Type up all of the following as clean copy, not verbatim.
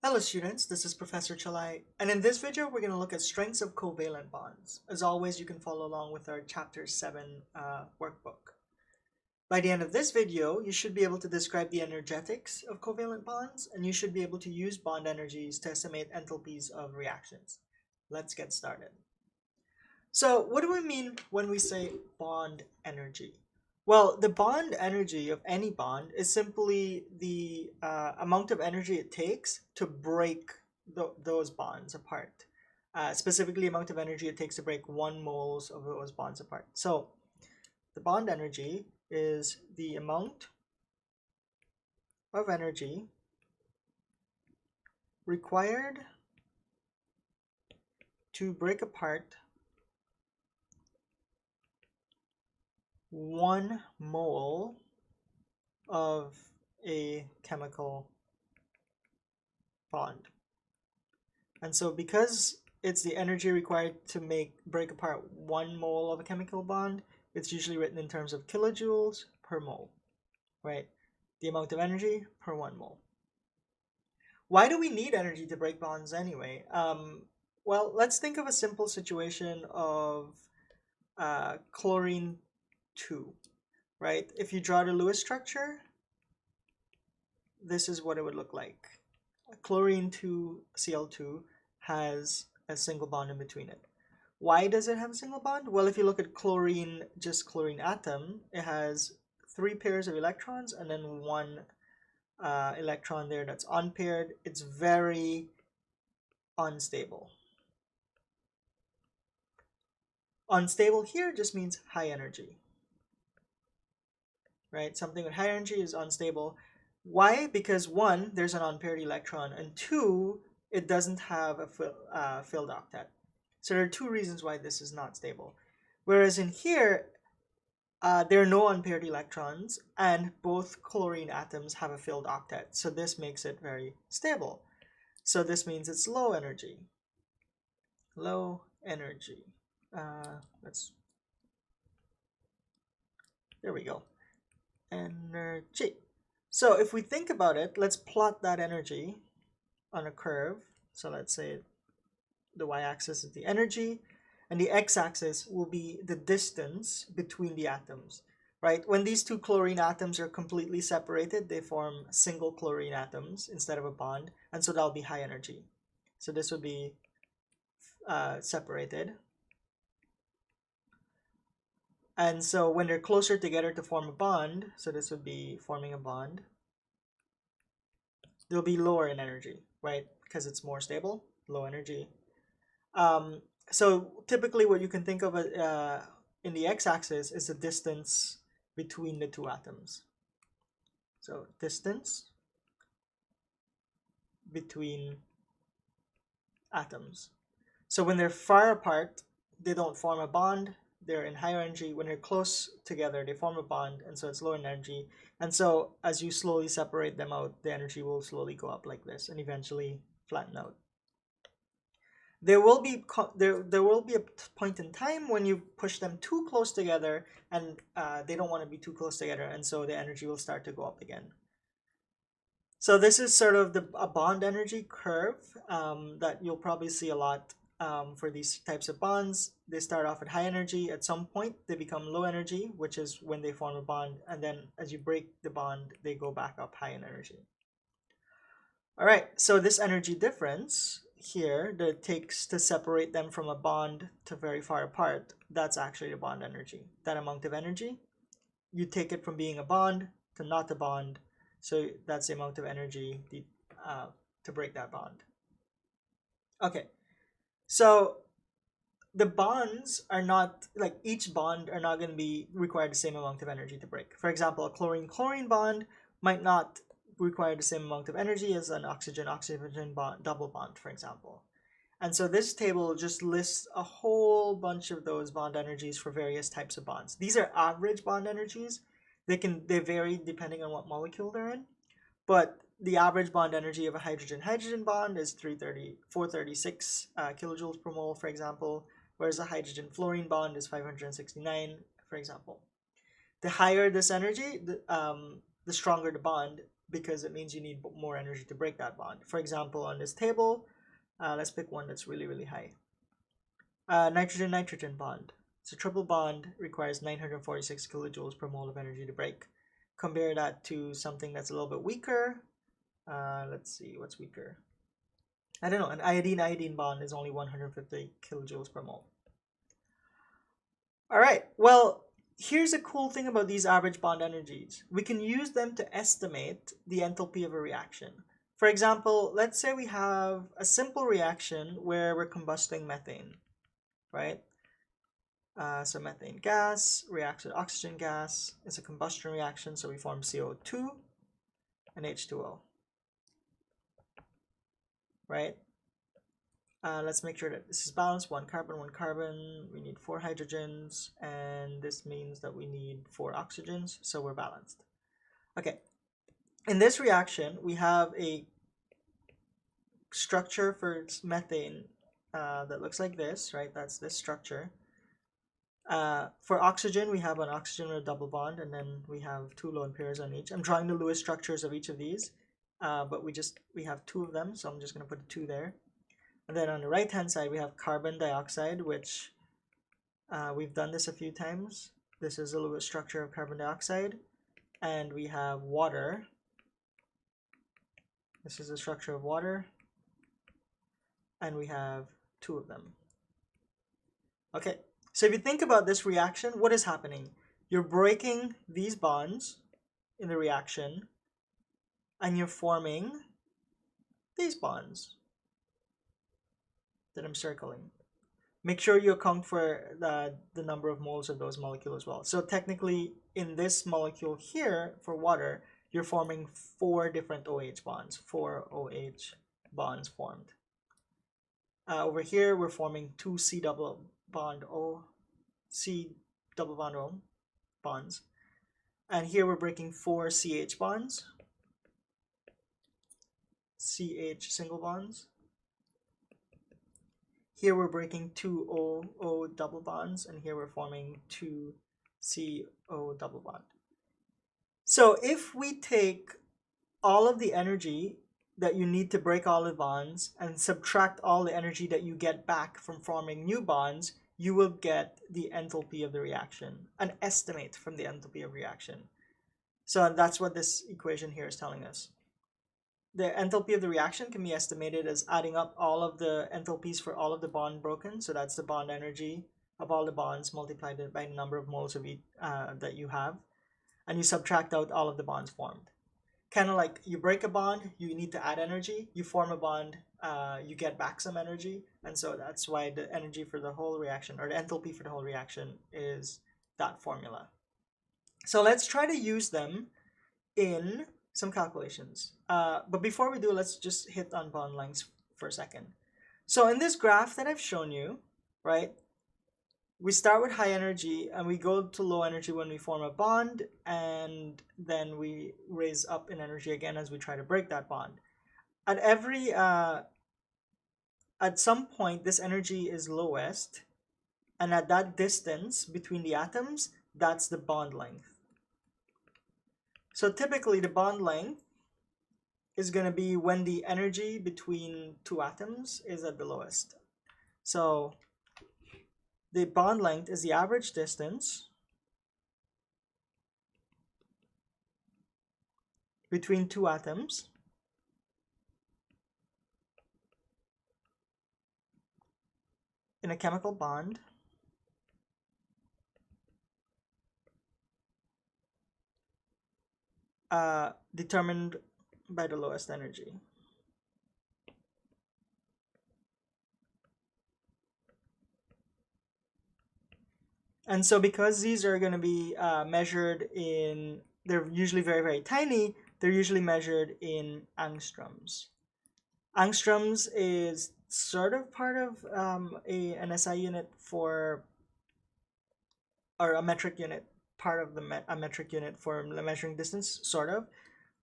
Hello students, this is Professor Chalai, and in this video we're going to look at strengths of covalent bonds. As always, you can follow along with our Chapter 7 workbook. By the end of this video, you should be able to describe the energetics of covalent bonds, and you should be able to use bond energies to estimate enthalpies of reactions. Let's get started. So what do we mean when we say bond energy? Well, the bond energy of any bond is simply the amount of energy it takes to break those bonds apart. Specifically, amount of energy it takes to break 1 moles of those bonds apart. So the bond energy is the amount of energy required to break apart 1 mole of a chemical bond. And so because it's the energy required to break apart 1 mole of a chemical bond, it's usually written in terms of kilojoules per mole, right? The amount of energy per 1 mole. Why do we need energy to break bonds anyway? Well, let's think of a simple situation of chlorine 2, right? If you draw the Lewis structure, this is what it would look like. Chlorine 2 Cl2 has a single bond in between it. Why does it have a single bond? Well, if you look at chlorine, just chlorine atom, it has 3 pairs of electrons and then 1 electron there that's unpaired. It's very unstable. Unstable here just means high energy, right? Something with high energy is unstable. Why? Because 1, there's an unpaired electron, and 2, it doesn't have a filled octet. So there are 2 reasons why this is not stable. Whereas in here, there are no unpaired electrons, and both chlorine atoms have a filled octet. So this makes it very stable. So this means it's low energy. Low energy. There we go. Energy. So if we think about it, let's plot that energy on a curve. So let's say the y-axis is the energy, and the x-axis will be the distance between the atoms, right? When these 2 chlorine atoms are completely separated, they form single chlorine atoms instead of a bond, and so that'll be high energy. So this would be separated. And so when they're closer together to form a bond, so this would be forming a bond, they'll be lower in energy, right? Because it's more stable, low energy. So typically what you can think of in the x-axis is the distance between the 2 atoms. So distance between atoms. So when they're far apart, they don't form a bond. They're in higher energy. When they're close together, they form a bond, and so it's lower in energy. And so as you slowly separate them out, the energy will slowly go up like this and eventually flatten out. There will be a point in time when you push them too close together, and they don't want to be too close together, and so the energy will start to go up again. So this is sort of a bond energy curve that you'll probably see a lot for these types of bonds. They start off at high energy. At some point, they become low energy, which is when they form a bond, and then as you break the bond, they go back up high in energy. All right, so this energy difference here that it takes to separate them from a bond to very far apart, that's actually the bond energy. That amount of energy, you take it from being a bond to not a bond, so that's the amount of energy to break that bond. Okay, so the bonds are not, like each bond are not going to be require the same amount of energy to break. For example, a chlorine-chlorine bond might not require the same amount of energy as an oxygen-oxygen bond, double bond, for example. And so this table just lists a whole bunch of those bond energies for various types of bonds. These are average bond energies. They vary depending on what molecule they're in, but the average bond energy of a hydrogen-hydrogen bond is 436 kilojoules per mole, for example, whereas a hydrogen-fluorine bond is 569, for example. The higher this energy, the stronger the bond. because it means you need more energy to break that bond. For example, on this table, let's pick one that's really, really high. Nitrogen-nitrogen bond. So triple bond requires 946 kilojoules per mole of energy to break. Compare that to something that's a little bit weaker. Let's see, what's weaker? I don't know, an iodine-iodine bond is only 150 kilojoules per mole. All right, well, here's a cool thing about these average bond energies. We can use them to estimate the enthalpy of a reaction. For example, let's say we have a simple reaction where we're combusting methane, right? So methane gas reacts with oxygen gas. It's a combustion reaction, so we form CO2 and H2O, right? Let's make sure that this is balanced. One carbon, we need 4 hydrogens, and this means that we need 4 oxygens, so we're balanced. Okay, in this reaction, we have a structure for methane that looks like this, right? That's this structure. For oxygen, we have an oxygen with a double bond, and then we have 2 lone pairs on each. I'm drawing the Lewis structures of each of these, but we have 2 of them, so I'm just going to put 2 there. And then on the right-hand side, we have carbon dioxide, which we've done this a few times. This is the Lewis structure of carbon dioxide. And we have water. This is the structure of water. And we have 2 of them. Okay, so if you think about this reaction, what is happening? You're breaking these bonds in the reaction, and you're forming these bonds that I'm circling. Make sure you account for the number of moles of those molecules as well. So technically, in this molecule here, for water, you're forming 4 different OH bonds. 4 OH bonds formed. Over here, we're forming 2 C double bond O bonds. And here we're breaking 4 CH bonds. CH single bonds. Here we're breaking 2 O double bonds, and here we're forming 2 CO double bond. So if we take all of the energy that you need to break all the bonds and subtract all the energy that you get back from forming new bonds, you will get the enthalpy of the reaction, an estimate from the enthalpy of reaction. So that's what this equation here is telling us. The enthalpy of the reaction can be estimated as adding up all of the enthalpies for all of the bond broken. So that's the bond energy of all the bonds multiplied by the number of moles of each that you have. And you subtract out all of the bonds formed. Kind of like you break a bond, you need to add energy. You form a bond, you get back some energy. And so that's why the energy for the whole reaction, or the enthalpy for the whole reaction, is that formula. So let's try to use them in some calculations. But before we do, let's just hit on bond lengths for a second. So in this graph that I've shown you, right, we start with high energy and we go to low energy when we form a bond, and then we raise up in energy again as we try to break that bond. At some point, this energy is lowest, and at that distance between the atoms, that's the bond length. So typically the bond length is going to be when the energy between 2 atoms is at the lowest. So the bond length is the average distance between 2 atoms in a chemical bond determined by the lowest energy. And so because these are going to be measured in, they're usually very, very tiny, they're usually measured in angstroms. Angstroms is sort of part of an SI unit for, or a metric unit, part of a metric unit for measuring distance, sort of.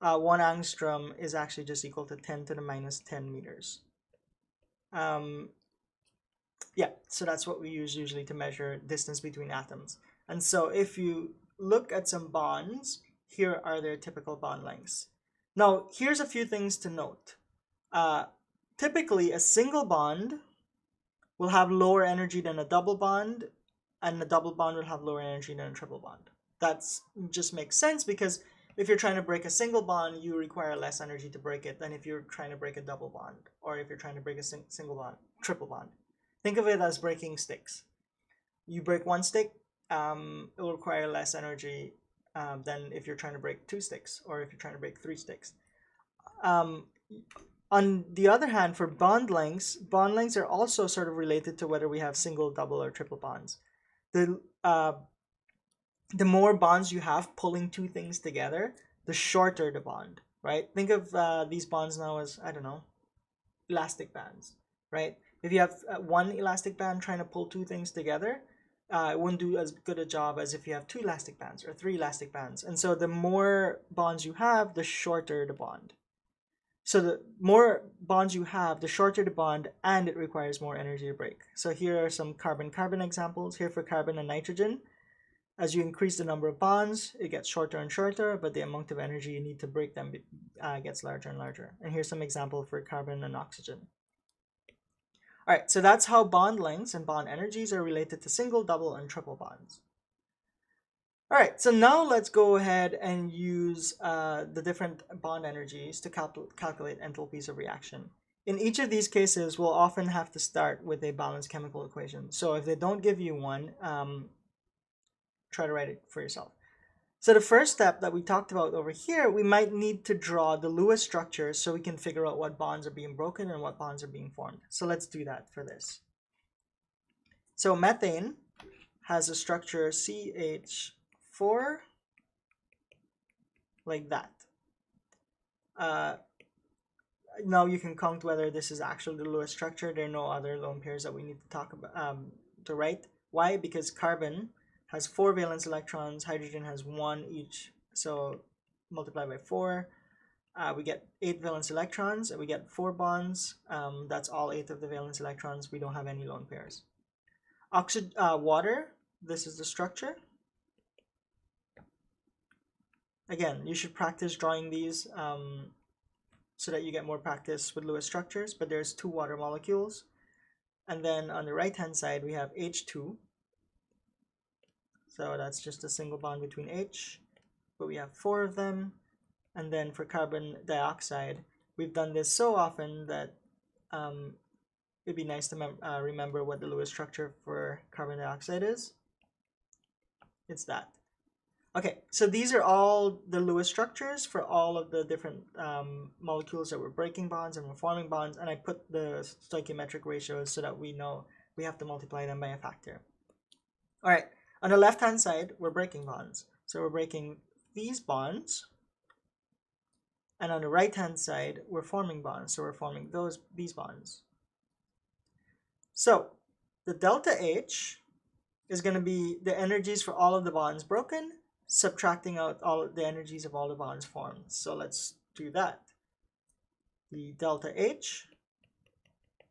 1 angstrom is actually just equal to 10 to the minus 10 meters. Yeah, so that's what we use usually to measure distance between atoms. And so if you look at some bonds, here are their typical bond lengths. Now, here's a few things to note. Typically, a single bond will have lower energy than a double bond, and a double bond will have lower energy than a triple bond. That just makes sense because if you're trying to break a single bond, you require less energy to break it than if you're trying to break a double bond, or if you're trying to break a triple bond. Think of it as breaking sticks. You break one stick, it will require less energy than if you're trying to break two sticks, or if you're trying to break three sticks. On the other hand, for bond lengths are also sort of related to whether we have single, double, or triple bonds. The more bonds you have pulling two things together, the shorter the bond, right? Think of these bonds now as, I don't know, elastic bands, right? If you have one elastic band trying to pull two things together, it wouldn't do as good a job as if you have two elastic bands or three elastic bands. And so the more bonds you have, the shorter the bond. So the more bonds you have, the shorter the bond, and it requires more energy to break. So here are some carbon-carbon examples. Here for carbon and nitrogen, as you increase the number of bonds, it gets shorter and shorter, but the amount of energy you need to break them gets larger and larger. And here's some example for carbon and oxygen. All right, so that's how bond lengths and bond energies are related to single, double, and triple bonds. All right, so now let's go ahead and use the different bond energies to calculate enthalpies of reaction. In each of these cases, we'll often have to start with a balanced chemical equation. So if they don't give you one, try to write it for yourself. So the first step that we talked about over here, we might need to draw the Lewis structure so we can figure out what bonds are being broken and what bonds are being formed. So let's do that for this. So methane has a structure CH4 like that. Now you can count whether this is actually the Lewis structure. There are no other lone pairs that we need to talk about to write. Why? Because carbon has 4 valence electrons, hydrogen has 1 each, so multiply by 4. We get 8 valence electrons, and we get 4 bonds. That's all 8 of the valence electrons. We don't have any lone pairs. Water, this is the structure. Again, you should practice drawing these so that you get more practice with Lewis structures, but there's 2 water molecules. And then on the right-hand side, we have H2. So that's just a single bond between H, but we have 4 of them. And then for carbon dioxide, we've done this so often that it'd be nice to remember what the Lewis structure for carbon dioxide is. It's that. Okay, so these are all the Lewis structures for all of the different molecules that we're breaking bonds and we're forming bonds, and I put the stoichiometric ratios so that we know we have to multiply them by a factor. All right, on the left-hand side, we're breaking bonds. So we're breaking these bonds, and on the right-hand side, we're forming bonds. So we're forming these bonds. So the delta H is going to be the energies for all of the bonds broken, subtracting out all the energies of all the bonds formed. So let's do that. The delta H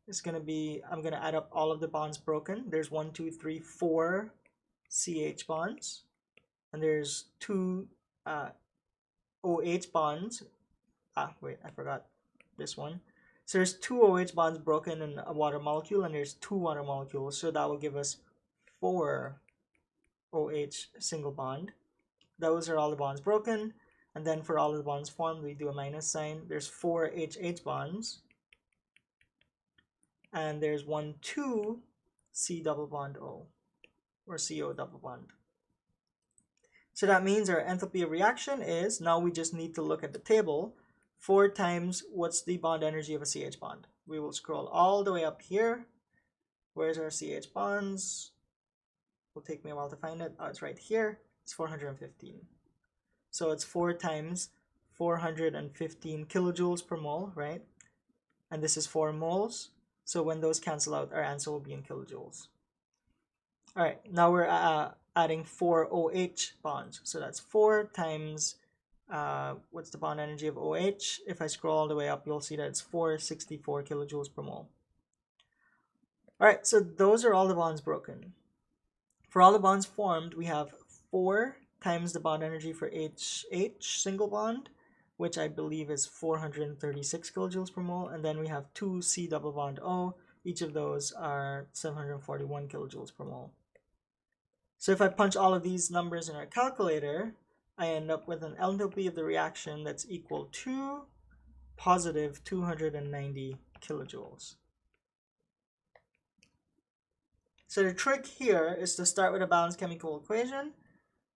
is going to be, I'm going to add up all of the bonds broken. There's 1, 2, 3, 4 CH bonds, and there's 2 OH bonds. Wait, I forgot this one. So there's 2 OH bonds broken in a water molecule, and there's 2 water molecules. So that will give us 4 OH single bond. Those are all the bonds broken. And then for all of the bonds formed, we do a minus sign. There's 4 HH bonds. And there's 1, 2 C double bond O, or CO double bond. So that means our enthalpy of reaction is, now we just need to look at the table, 4 times what's the bond energy of a CH bond. We will scroll all the way up here. Where's our CH bonds? Will take me a while to find it. Oh, it's right here. It's 415. So it's 4 times 415 kilojoules per mole, right? And this is 4 moles. So when those cancel out, our answer will be in kilojoules. All right, now we're adding 4 OH bonds. So that's 4 times, what's the bond energy of OH? If I scroll all the way up, you'll see that it's 464 kilojoules per mole. All right, so those are all the bonds broken. For all the bonds formed, we have 4 times the bond energy for HH single bond, which I believe is 436 kilojoules per mole, and then we have 2 C double bond O. Each of those are 741 kilojoules per mole. So if I punch all of these numbers in our calculator, I end up with an enthalpy of the reaction that's equal to positive 290 kilojoules. So the trick here is to start with a balanced chemical equation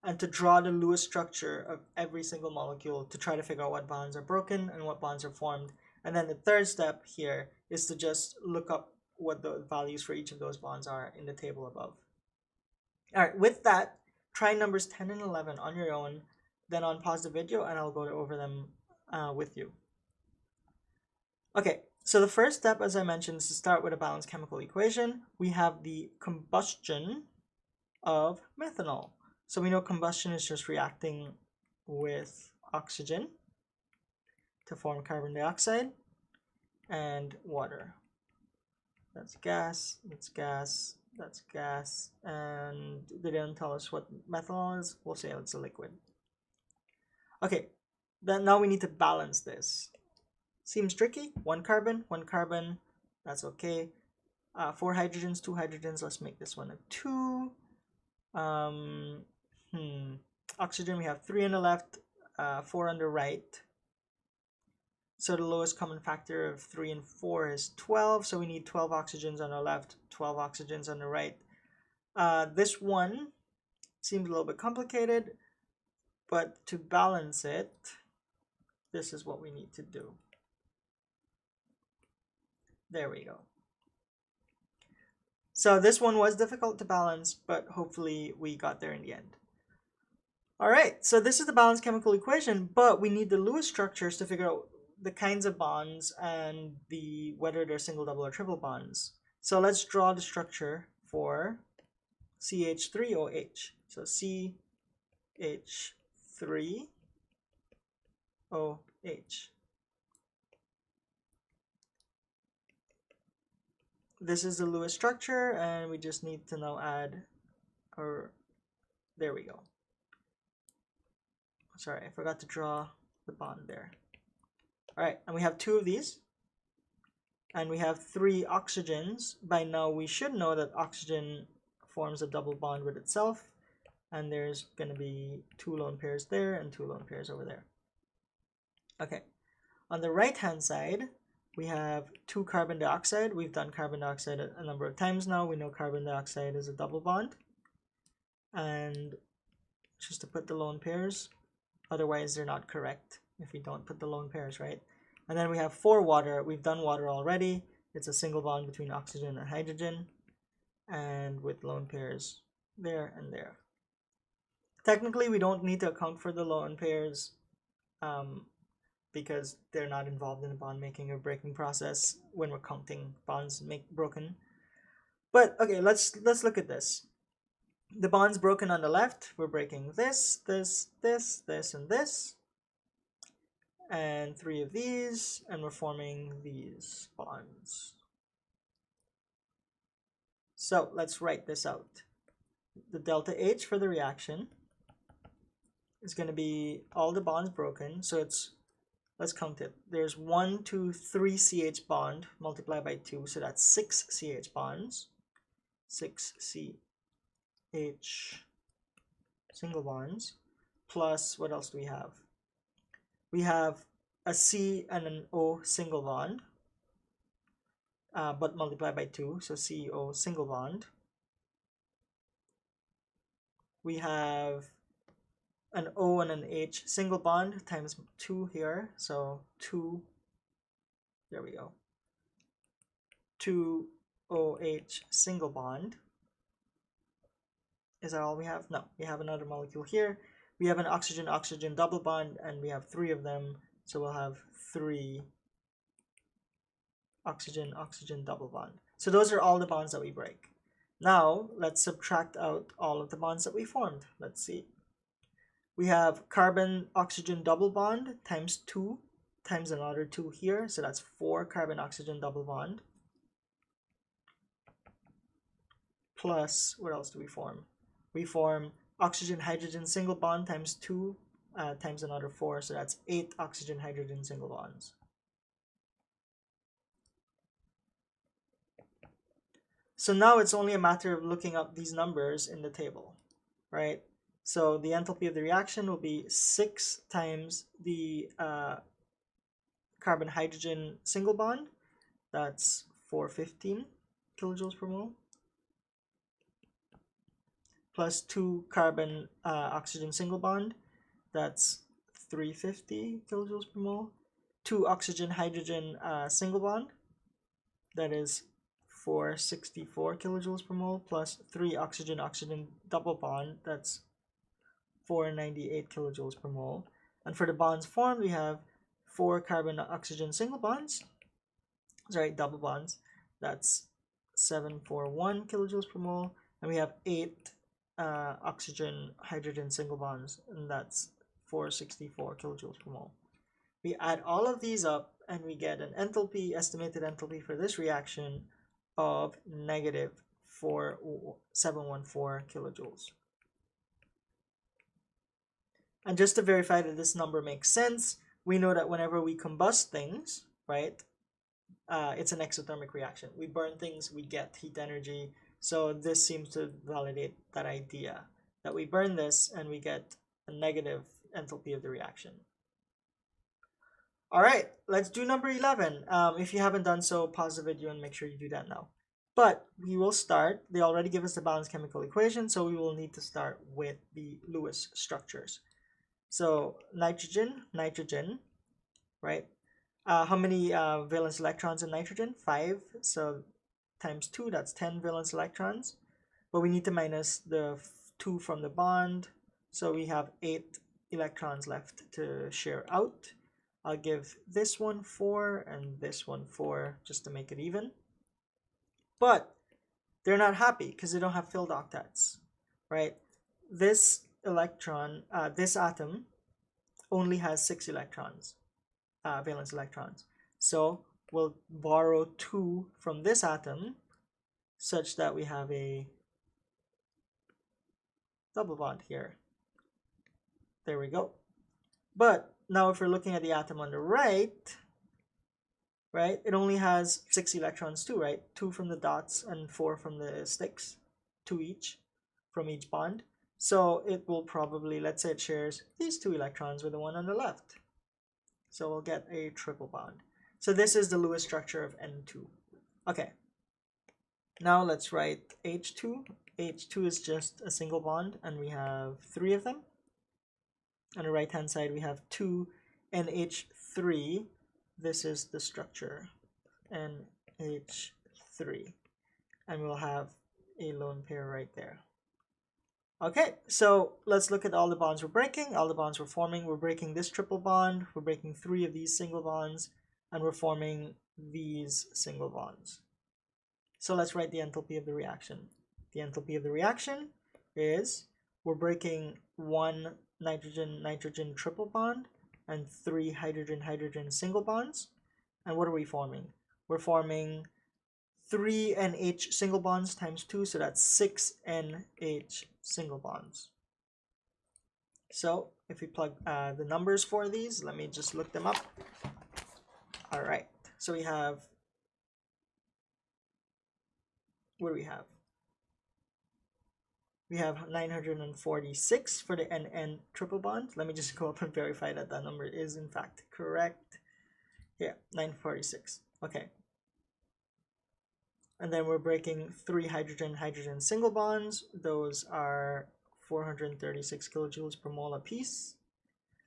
and to draw the Lewis structure of every single molecule to try to figure out what bonds are broken and what bonds are formed. And then the third step here is to just look up what the values for each of those bonds are in the table above. All right, with that, try numbers 10 and 11 on your own, then unpause the video and I'll go over them with you. Okay, so the first step, as I mentioned, is to start with a balanced chemical equation. We have the combustion of methanol. So we know combustion is just reacting with oxygen to form carbon dioxide and water. That's gas, that's gas, that's gas, and they didn't tell us what methanol is. We'll say it's a liquid. Okay, then now we need to balance this. Seems tricky. One carbon, that's okay. 4 hydrogens, 2 hydrogens, let's make this one a 2. Oxygen, we have 3 on the left, 4 on the right. So the lowest common factor of 3 and 4 is 12. So we need 12 oxygens on the left, 12 oxygens on the right. This one seems a little bit complicated, but to balance it, this is what we need to do. There we go. So this one was difficult to balance, but hopefully we got there in the end. All right, so this is the balanced chemical equation, but we need the Lewis structures to figure out the kinds of bonds and whether they're single, double, or triple bonds. So let's draw the structure for CH3OH. So CH3OH. This is the Lewis structure, and we just need to now add there we go. Sorry, I forgot to draw the bond there. All right, and we have 2 of these, and we have 3 oxygens. By now, we should know that oxygen forms a double bond with itself, and there's going to be 2 lone pairs there and 2 lone pairs over there. Okay, on the right-hand side, we have 2 carbon dioxide. We've done carbon dioxide a number of times now. We know carbon dioxide is a double bond. And just to put the lone pairs, otherwise they're not correct if we don't put the lone pairs, right? And then we have 4 water. We've done water already. It's a single bond between oxygen and hydrogen, and with lone pairs there and there. Technically, we don't need to account for the lone pairs because they're not involved in the bond making or breaking process when we're counting bonds broken. But okay, let's look at this. The bonds broken on the left, we're breaking this, this, this, this, and this, and 3 of these, and we're forming these bonds. So let's write this out. The delta H for the reaction is going to be all the bonds broken. So let's count it. There's 1, 2, 3 CH bond multiplied by 2, so that's 6 CH bonds. 6 CH single bonds, plus what else do we have? We have a C and an O single bond, but multiplied by 2, so CO single bond. We have an O and an H single bond times 2 here, so 2, there we go, 2 OH single bond. Is that all we have? No, we have another molecule here. We have an oxygen-oxygen double bond, and we have 3 of them, so we'll have 3 oxygen-oxygen double bond. So those are all the bonds that we break. Now, let's subtract out all of the bonds that we formed. Let's see. We have carbon-oxygen double bond times 2 times another 2 here, so that's 4 carbon-oxygen double bond. Plus, what else do we form? We form oxygen-hydrogen single bond times 2 times another 4, so that's 8 oxygen-hydrogen single bonds. So now it's only a matter of looking up these numbers in the table, right? So the enthalpy of the reaction will be 6 times the carbon-hydrogen single bond. That's 415 kilojoules per mole. Plus 2 carbon oxygen single bond. That's 350 kilojoules per mole. 2 oxygen-hydrogen single bond. That is 464 kilojoules per mole, plus 3 oxygen-oxygen double bond. That's 498 kilojoules per mole. And for the bonds formed, we have 4 carbon-oxygen single bonds. Sorry, double bonds. That's 741 kilojoules per mole. And we have 8 oxygen-hydrogen single bonds, and that's 464 kilojoules per mole. We add all of these up, and we get an enthalpy, estimated enthalpy for this reaction of negative 714 kilojoules. And just to verify that this number makes sense, we know that whenever we combust things, right, it's an exothermic reaction. We burn things, we get heat energy. So this seems to validate that idea, that we burn this and we get a negative enthalpy of the reaction. All right, let's do number 11. If you haven't done so, pause the video and make sure you do that now. But we will start. They already give us the balanced chemical equation, so we will need to start with the Lewis structures. So nitrogen, right? How many valence electrons in nitrogen? 5. So times 2, that's 10 valence electrons. But we need to minus the 2 from the bond. So we have 8 electrons left to share out. I'll give this one 4 and this one 4 just to make it even. But they're not happy because they don't have filled octets, right? This electron, this atom only has 6 electrons, valence electrons. So we'll borrow 2 from this atom such that we have a double bond here. There we go. But now if we're looking at the atom on the right, it only has 6 electrons too, right? 2 from the dots and 4 from the sticks, 2 each from each bond. So it will probably, let's say it shares these 2 electrons with the one on the left. So we'll get a triple bond. So this is the Lewis structure of N2. Okay. Now let's write H2. H2 is just a single bond, and we have 3 of them. On the right hand side we have 2 NH3. This is the structure, NH3, and we'll have a lone pair right there. Okay, so let's look at all the bonds we're breaking, all the bonds we're forming. We're breaking this triple bond, we're breaking 3 of these single bonds, and we're forming these single bonds. So let's write the enthalpy of the reaction. The enthalpy of the reaction is we're breaking 1 nitrogen-nitrogen triple bond and 3 hydrogen-hydrogen single bonds. And what are we forming? We're forming 3 NH single bonds times 2, so that's 6 NH single bonds. So if we plug the numbers for these, let me just look them up. All right, so we have, what do we have? We have 946 for the NN triple bond. Let me just go up and verify that that number is in fact correct. Yeah, 946. Okay. And then we're breaking 3 hydrogen-hydrogen single bonds. Those are 436 kilojoules per mole apiece.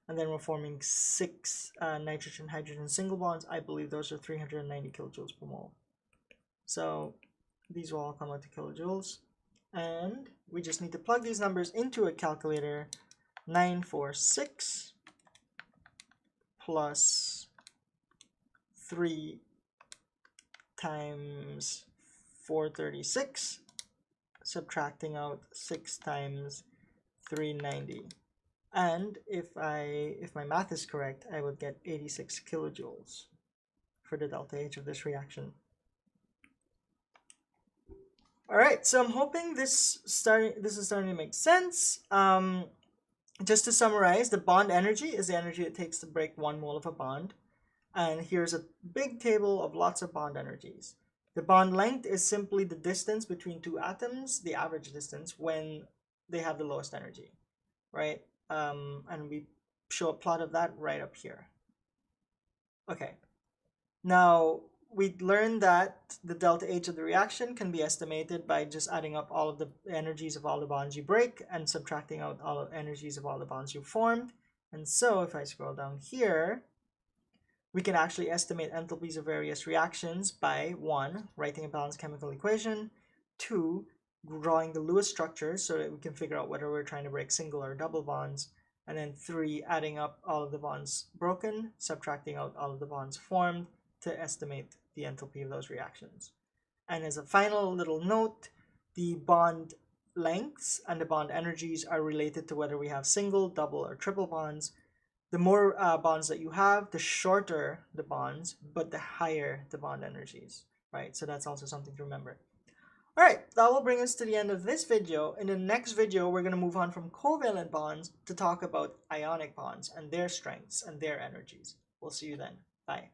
And then we're forming 6 nitrogen-hydrogen single bonds. I believe those are 390 kilojoules per mole. So these will all come out to kilojoules. And we just need to plug these numbers into a calculator. 946 plus 3 times 436, subtracting out 6 times 390. And if my math is correct, I would get 86 kilojoules for the delta H of this reaction. All right, so I'm hoping this is starting to make sense. just to summarize, the bond energy is the energy it takes to break 1 mole of a bond. And here's a big table of lots of bond energies. The bond length is simply the distance between two atoms, the average distance, when they have the lowest energy, right? And we show a plot of that right up here. Okay, now we learned that the delta H of the reaction can be estimated by just adding up all of the energies of all the bonds you break and subtracting out all the energies of all the bonds you formed. And so if I scroll down here, we can actually estimate enthalpies of various reactions by 1, writing a balanced chemical equation, 2, drawing the Lewis structures so that we can figure out whether we're trying to break single or double bonds, and then 3, adding up all of the bonds broken, subtracting out all of the bonds formed to estimate the enthalpy of those reactions. And as a final little note, the bond lengths and the bond energies are related to whether we have single, double, or triple bonds. The more bonds that you have, the shorter the bonds, but the higher the bond energies, right? So that's also something to remember. All right, that will bring us to the end of this video. In the next video, we're going to move on from covalent bonds to talk about ionic bonds and their strengths and their energies. We'll see you then. Bye.